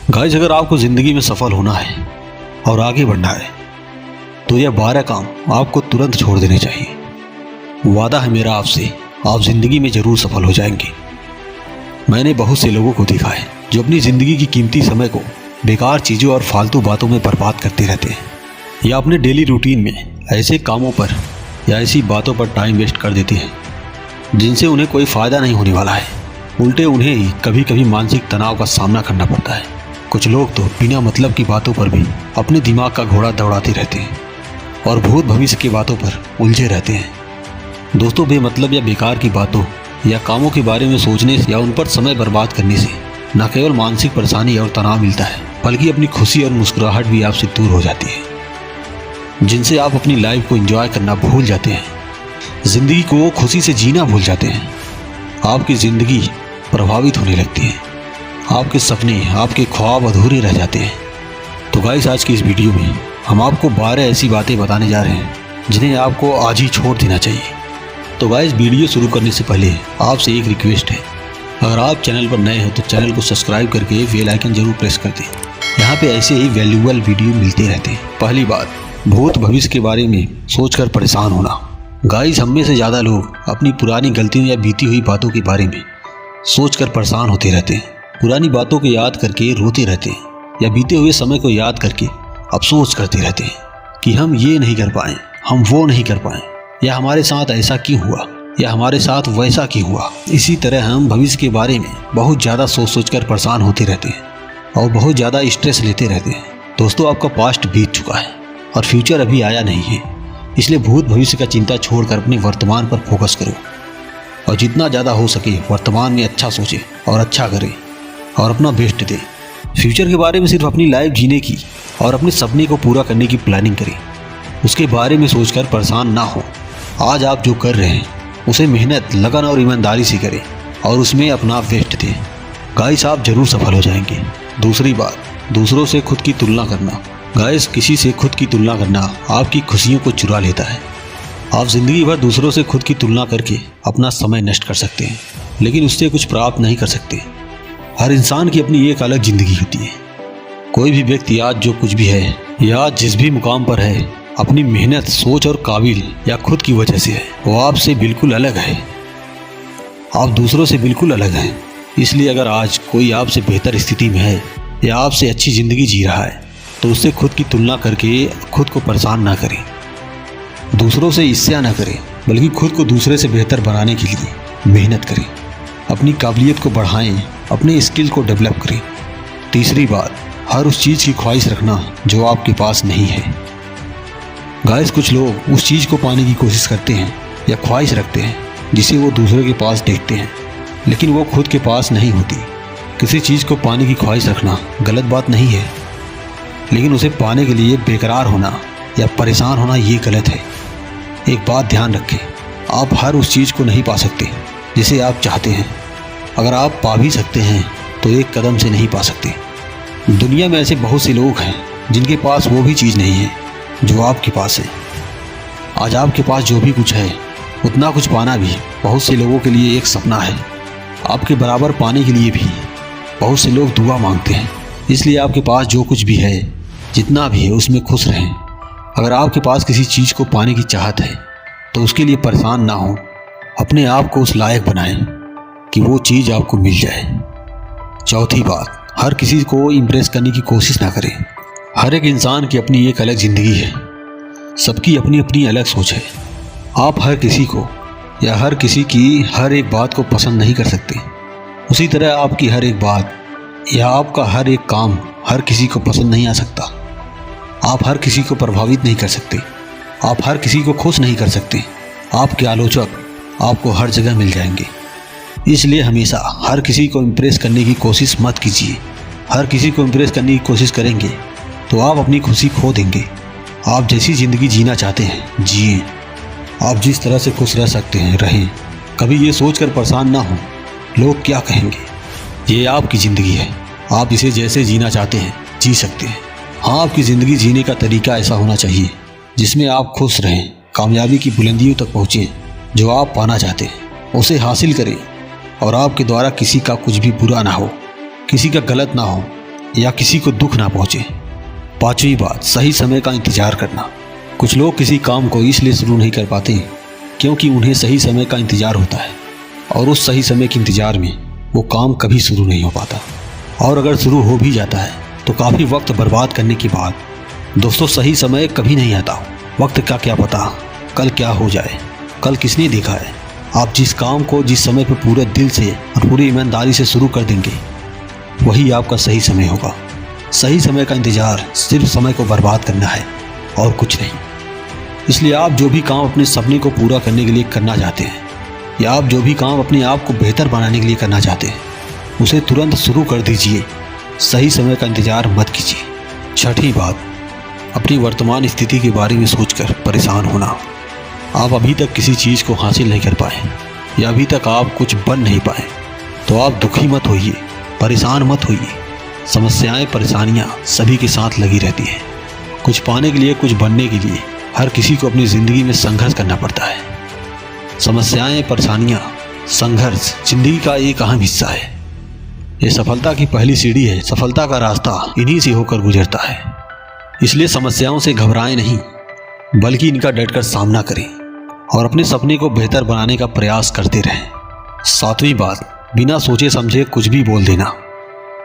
Guys, अगर आपको ज़िंदगी में सफल होना है और आगे बढ़ना है तो यह 12 काम आपको तुरंत छोड़ देने चाहिए। वादा है मेरा आपसे, आप ज़िंदगी में ज़रूर सफल हो जाएंगे। मैंने बहुत से लोगों को देखा है जो अपनी ज़िंदगी की कीमती समय को बेकार चीज़ों और फालतू बातों में बर्बाद करते रहते हैं या अपने डेली रूटीन में ऐसे कामों पर या ऐसी बातों पर टाइम वेस्ट कर देते हैं जिनसे उन्हें कोई फ़ायदा नहीं होने वाला है। उल्टे उन्हें ही कभी कभी मानसिक तनाव का सामना करना पड़ता है। कुछ लोग तो बिना मतलब की बातों पर भी अपने दिमाग का घोड़ा दौड़ाते रहते हैं और भूत भविष्य की बातों पर उलझे रहते हैं। दोस्तों, बेमतलब या बेकार की बातों या कामों के बारे में सोचने या उन पर समय बर्बाद करने से न केवल मानसिक परेशानी और तनाव मिलता है बल्कि अपनी खुशी और मुस्कुराहट भी आपसे दूर हो जाती है, जिनसे आप अपनी लाइफ को एंजॉय करना भूल जाते हैं, ज़िंदगी को खुशी से जीना भूल जाते हैं। आपकी ज़िंदगी प्रभावित होने लगती है, आपके सपने, आपके ख्वाब अधूरे रह जाते हैं। तो गाइस, आज की इस वीडियो में हम आपको 12 ऐसी बातें बताने जा रहे हैं जिन्हें आपको आज ही छोड़ देना चाहिए। तो गाइस, वीडियो शुरू करने से पहले आपसे एक रिक्वेस्ट है, अगर आप चैनल पर नए हैं तो चैनल को सब्सक्राइब करके बेल आइकन जरूर प्रेस कर दें। यहाँ पे ऐसे ही वैल्यूएबल वीडियो मिलते रहते हैं। पहली बात, भूत भविष्य के बारे में सोचकर परेशान होना। गाइस, हम में से ज़्यादा लोग अपनी पुरानी गलतियों या बीती हुई बातों के बारे में सोचकर परेशान होते रहते हैं। पुरानी बातों को याद करके रोते रहते हैं या बीते हुए समय को याद करके अफसोस करते रहते हैं कि हम ये नहीं कर पाए, हम वो नहीं कर पाए, या हमारे साथ ऐसा क्यों हुआ, या हमारे साथ वैसा क्यों हुआ। इसी तरह हम भविष्य के बारे में बहुत ज़्यादा सोच कर परेशान होते रहते हैं और बहुत ज़्यादा स्ट्रेस लेते रहते हैं। दोस्तों, आपका पास्ट बीत चुका है और फ्यूचर अभी आया नहीं है, इसलिए भूत भविष्य का चिंता छोड़कर अपने वर्तमान पर फोकस करो और जितना ज़्यादा हो सके वर्तमान में अच्छा सोचें और अच्छा करें और अपना बेस्ट दें। फ्यूचर के बारे में सिर्फ अपनी लाइफ जीने की और अपने सपने को पूरा करने की प्लानिंग करें, उसके बारे में सोचकर परेशान ना हो। आज आप जो कर रहे हैं उसे मेहनत, लगन और ईमानदारी से करें और उसमें अपना बेस्ट दें। गाइस, आप जरूर सफल हो जाएंगे। दूसरी बात, दूसरों से खुद की तुलना करना। गाइस, किसी से खुद की तुलना करना आपकी खुशियों को चुरा लेता है। आप ज़िंदगी भर दूसरों से खुद की तुलना करके अपना समय नष्ट कर सकते हैं, लेकिन उससे कुछ प्राप्त नहीं कर सकते। हर इंसान की अपनी एक अलग ज़िंदगी होती है। कोई भी व्यक्ति आज जो कुछ भी है या जिस भी मुकाम पर है, अपनी मेहनत, सोच और काबिल या खुद की वजह से है। वो आपसे बिल्कुल अलग है, आप दूसरों से बिल्कुल अलग हैं। इसलिए अगर आज कोई आपसे बेहतर स्थिति में है या आपसे अच्छी ज़िंदगी जी रहा है तो उससे खुद की तुलना करके खुद को परेशान ना करें, दूसरों से ईर्ष्या ना करें, बल्कि खुद को दूसरे से बेहतर बनाने के लिए मेहनत करें, अपनी काबिलियत को बढ़ाएं, अपने स्किल को डेवलप करें। तीसरी बात, हर उस चीज़ की ख्वाहिश रखना जो आपके पास नहीं है। गाइस, कुछ लोग उस चीज़ को पाने की कोशिश करते हैं या ख्वाहिश रखते हैं जिसे वो दूसरों के पास देखते हैं, लेकिन वो खुद के पास नहीं होती। किसी चीज़ को पाने की ख्वाहिश रखना गलत बात नहीं है, लेकिन उसे पाने के लिए बेकरार होना या परेशान होना ये गलत है। एक बात ध्यान रखें, आप हर उस चीज़ को नहीं पा सकते जिसे आप चाहते हैं। अगर आप पा भी सकते हैं तो एक कदम से नहीं पा सकते। दुनिया में ऐसे बहुत से लोग हैं जिनके पास वो भी चीज़ नहीं है जो आपके पास है। आज आपके पास जो भी कुछ है उतना कुछ पाना भी बहुत से लोगों के लिए एक सपना है। आपके बराबर पाने के लिए भी बहुत से लोग दुआ मांगते हैं। इसलिए आपके पास जो कुछ भी है, जितना भी है, उसमें खुश रहें। अगर आपके पास किसी चीज़ को पाने की चाहत है तो उसके लिए परेशान ना हो, अपने आप को उस लायक बनाएं कि वो चीज़ आपको मिल जाए। चौथी बात, हर किसी को इम्प्रेस करने की कोशिश ना करें। हर एक इंसान की अपनी एक अलग ज़िंदगी है, सबकी अपनी अपनी अलग सोच है। आप हर किसी को या हर किसी की हर एक बात को पसंद नहीं कर सकते। उसी तरह आपकी हर एक बात या आपका हर एक काम हर किसी को पसंद नहीं आ सकता। आप हर किसी को प्रभावित नहीं कर सकते, आप हर किसी को खुश नहीं कर सकते। आपके आलोचक आपको हर जगह मिल जाएंगे, इसलिए हमेशा हर किसी को इम्प्रेस करने की कोशिश मत कीजिए। हर किसी को इम्प्रेस करने की कोशिश करेंगे तो आप अपनी खुशी खो देंगे। आप जैसी ज़िंदगी जीना चाहते हैं जिए, आप जिस तरह से खुश रह सकते हैं रहें। कभी ये सोचकर परेशान ना हो लोग क्या कहेंगे। ये आपकी ज़िंदगी है, आप इसे जैसे जीना चाहते हैं जी सकते हैं। हाँ, आपकी ज़िंदगी जीने का तरीका ऐसा होना चाहिए जिसमें आप खुश रहें, कामयाबी की बुलंदियों तक पहुँचें। जो आप पाना चाहते हैं उसे हासिल करें और आपके द्वारा किसी का कुछ भी बुरा ना हो, किसी का गलत ना हो। या किसी को दुख ना पहुंचे। पांचवी बात, सही समय का इंतजार करना। कुछ लोग किसी काम को इसलिए शुरू नहीं कर पाते क्योंकि उन्हें सही समय का इंतजार होता है और उस सही समय के इंतजार में वो काम कभी शुरू नहीं हो पाता, और अगर शुरू हो भी जाता है तो काफ़ी वक्त बर्बाद करने के बाद। दोस्तों, सही समय कभी नहीं आता। वक्त का क्या पता कल क्या हो जाए, कल किसने देखा है। आप जिस काम को जिस समय पर पूरे दिल से और पूरी ईमानदारी से शुरू कर देंगे वही आपका सही समय होगा। सही समय का इंतजार सिर्फ समय को बर्बाद करना है और कुछ नहीं। इसलिए आप जो भी काम अपने सपने को पूरा करने के लिए करना चाहते हैं या आप जो भी काम अपने आप को बेहतर बनाने के लिए करना चाहते हैं उसे तुरंत शुरू कर दीजिए। सही समय का इंतजार मत कीजिए। छठी बात, अपनी वर्तमान स्थिति के बारे में सोचकर परेशान होना। आप अभी तक किसी चीज़ को हासिल नहीं कर पाए या अभी तक आप कुछ बन नहीं पाए तो आप दुखी मत होइए, परेशान मत होइए। समस्याएं परेशानियां सभी के साथ लगी रहती हैं। कुछ पाने के लिए, कुछ बनने के लिए हर किसी को अपनी ज़िंदगी में संघर्ष करना पड़ता है। समस्याएं, परेशानियां, संघर्ष ज़िंदगी का एक अहम हिस्सा है। ये सफलता की पहली सीढ़ी है। सफलता का रास्ता इन्हीं से होकर गुजरता है। इसलिए समस्याओं से घबराएं नहीं, बल्कि इनका डटकर सामना करें और अपने सपने को बेहतर बनाने का प्रयास करते रहें। सातवीं बात, बिना सोचे समझे कुछ भी बोल देना।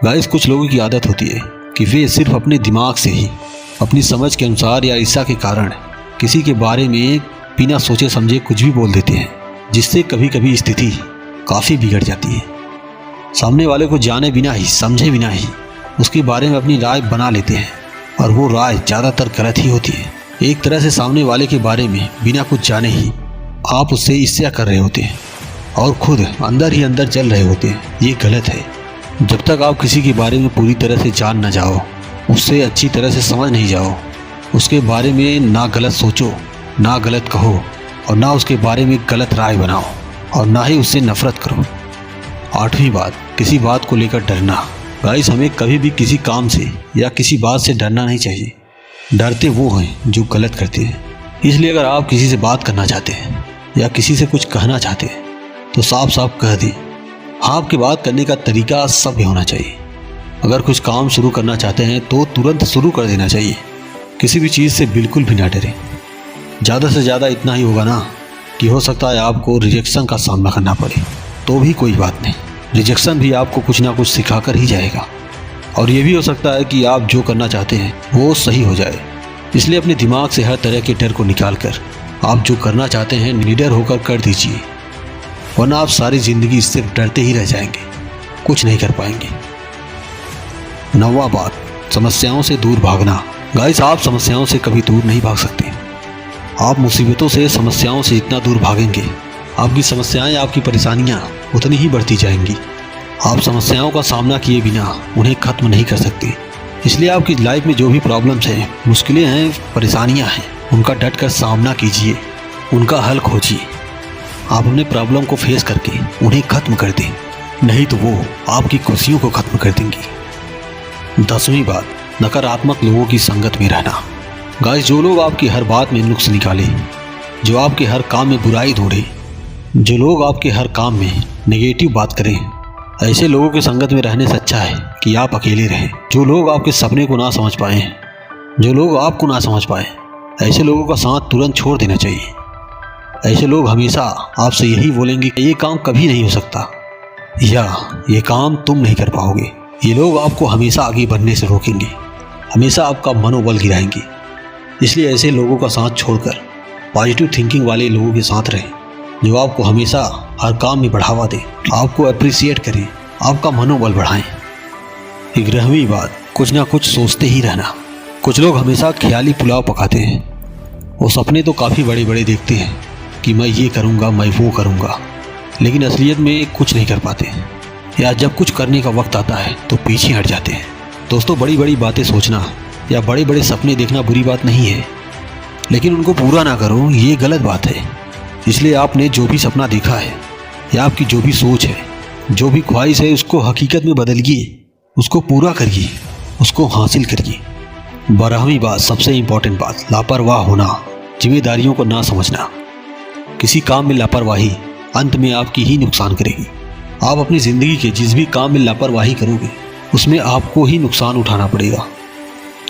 गाइस, कुछ लोगों की आदत होती है कि वे सिर्फ अपने दिमाग से ही, अपनी समझ के अनुसार या ईर्ष्या के कारण किसी के बारे में बिना सोचे समझे कुछ भी बोल देते हैं, जिससे कभी कभी स्थिति काफ़ी बिगड़ जाती है। सामने वाले को जाने बिना ही, समझे बिना ही उसके बारे में अपनी राय बना लेते हैं और वो राय ज़्यादातर गलत ही होती है। एक तरह से सामने वाले के बारे में बिना कुछ जाने ही आप उससे ईर्ष्या कर रहे होते हैं और खुद अंदर ही अंदर जल रहे होते हैं। ये गलत है। जब तक आप किसी के बारे में पूरी तरह से जान ना जाओ, उससे अच्छी तरह से समझ नहीं जाओ, उसके बारे में ना गलत सोचो, ना गलत कहो और ना उसके बारे में गलत राय बनाओ और ना ही उससे नफरत करो। आठवीं बात, किसी बात को लेकर डरना। गाइस, हमें कभी भी किसी काम से या किसी बात से डरना नहीं चाहिए। डरते वो हैं जो गलत करते हैं। इसलिए अगर आप किसी से बात करना चाहते हैं या किसी से कुछ कहना चाहते हैं तो साफ साफ कह दें। आपके बात करने का तरीका सभ्य होना चाहिए। अगर कुछ काम शुरू करना चाहते हैं तो तुरंत शुरू कर देना चाहिए। किसी भी चीज़ से बिल्कुल भी ना डरें। ज़्यादा से ज़्यादा इतना ही होगा ना कि हो सकता है आपको रिजेक्शन का सामना करना पड़े, तो भी कोई बात नहीं। रिजेक्शन भी आपको कुछ ना कुछ सिखा कर ही जाएगा और ये भी हो सकता है कि आप जो करना चाहते हैं वो सही हो जाए। इसलिए अपने दिमाग से हर तरह के डर को निकाल कर आप जो करना चाहते हैं निडर होकर कर दीजिए, वरना आप सारी ज़िंदगी सिर्फ डरते ही रह जाएंगे, कुछ नहीं कर पाएंगे। नौवां बात, समस्याओं से दूर भागना। गाइस, आप समस्याओं से कभी दूर नहीं भाग सकते। आप मुसीबतों से, समस्याओं से जितना दूर भागेंगे आपकी समस्याएं, आपकी परेशानियां उतनी ही बढ़ती जाएंगी। आप समस्याओं का सामना किए बिना उन्हें ख़त्म नहीं कर सकते। इसलिए आपकी लाइफ में जो भी प्रॉब्लम्स हैं, मुश्किलें हैं, परेशानियां हैं, उनका डट कर सामना कीजिए, उनका हल खोजिए। आप अपने प्रॉब्लम को फेस करके उन्हें ख़त्म कर दें, नहीं तो वो आपकी खुशियों को ख़त्म कर देंगी। 10वीं बात, नकारात्मक लोगों की संगत में रहना। गाइस, जो लोग आपकी हर बात में नुक्स निकाले, जो आपके हर काम में बुराई ढूंढे, जो लोग आपके हर काम में नेगेटिव बात करें, ऐसे लोगों की संगत में रहने से अच्छा है कि आप अकेले रहें। जो लोग आपके सपने को ना समझ पाए, जो लोग आपको ना समझ पाए, ऐसे लोगों का साथ तुरंत छोड़ देना चाहिए। ऐसे लोग हमेशा आपसे यही बोलेंगे कि ये काम कभी नहीं हो सकता या ये काम तुम नहीं कर पाओगे। ये लोग आपको हमेशा आगे बढ़ने से रोकेंगे, हमेशा आपका मनोबल गिराएंगे। इसलिए ऐसे लोगों का साथ छोड़कर पॉजिटिव थिंकिंग वाले लोगों के साथ रहें, जो आपको हमेशा हर काम में बढ़ावा दें, आपको अप्रिसिएट करें, आपका मनोबल बढ़ाएं। 11वीं बात, कुछ ना कुछ सोचते ही रहना। कुछ लोग हमेशा ख्याली पुलाव पकाते हैं। वो सपने तो काफ़ी बड़े बड़े देखते हैं कि मैं ये करूँगा, मैं वो करूँगा, लेकिन असलियत में कुछ नहीं कर पाते, या जब कुछ करने का वक्त आता है तो पीछे हट जाते हैं। दोस्तों, बड़ी बड़ी बातें सोचना या बड़े बड़े सपने देखना बुरी बात नहीं है, लेकिन उनको पूरा ना करो, ये गलत बात है। इसलिए आपने जो भी सपना देखा है या आपकी जो भी सोच है, जो भी ख्वाहिश है, उसको हकीकत में बदलिए, उसको पूरा करिए, उसको हासिल करिए। 12वीं बात, सबसे इम्पोर्टेंट बात, लापरवाह होना, जिम्मेदारियों को ना समझना। किसी काम में लापरवाही अंत में आपकी ही नुकसान करेगी। आप अपनी ज़िंदगी के जिस भी काम में लापरवाही करोगे उसमें आपको ही नुकसान उठाना पड़ेगा।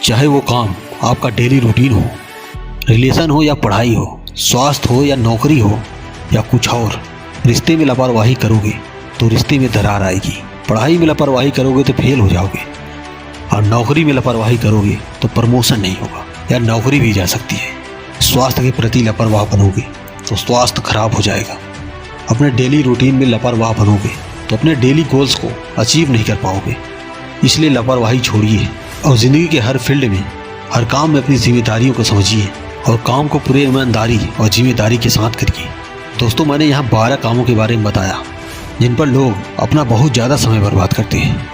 चाहे वो काम आपका डेली रूटीन हो, रिलेशन हो या पढ़ाई हो, स्वास्थ्य हो या नौकरी हो या कुछ और। रिश्ते में लापरवाही करोगे तो रिश्ते में दरार आएगी, पढ़ाई में लापरवाही करोगे तो फेल हो जाओगे, और नौकरी में लापरवाही करोगे तो प्रमोशन नहीं होगा या नौकरी भी जा सकती है। स्वास्थ्य के प्रति लापरवाह बनोगे तो स्वास्थ्य खराब हो जाएगा। अपने डेली रूटीन में लापरवाह बनोगे तो अपने डेली गोल्स को अचीव नहीं कर पाओगे। इसलिए लापरवाही छोड़िए और ज़िंदगी के हर फील्ड में, हर काम में अपनी जिम्मेदारियों को समझिए और काम को पूरे ईमानदारी और जिम्मेदारी के साथ करिए। दोस्तों, मैंने यहाँ 12 कामों के बारे में बताया जिन पर लोग अपना बहुत ज़्यादा समय बर्बाद करते हैं।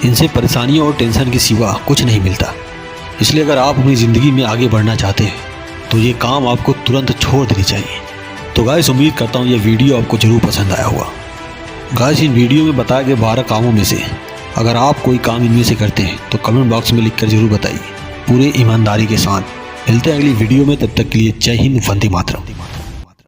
इनसे परेशानियों और टेंशन के सिवा कुछ नहीं मिलता। इसलिए अगर आप अपनी ज़िंदगी में आगे बढ़ना चाहते हैं तो ये काम आपको तुरंत छोड़ देनी चाहिए। तो गाइस, उम्मीद करता हूँ ये वीडियो आपको ज़रूर पसंद आया होगा। गाइस, इन वीडियो में बताए गए 12 कामों में से अगर आप कोई काम इनमें से करते हैं तो कमेंट बॉक्स में लिखकर ज़रूर बताइए, पूरे ईमानदारी के साथ। मिलते हैं अगली वीडियो में, तब तक के लिए जय हिंद, वंदे मातरम।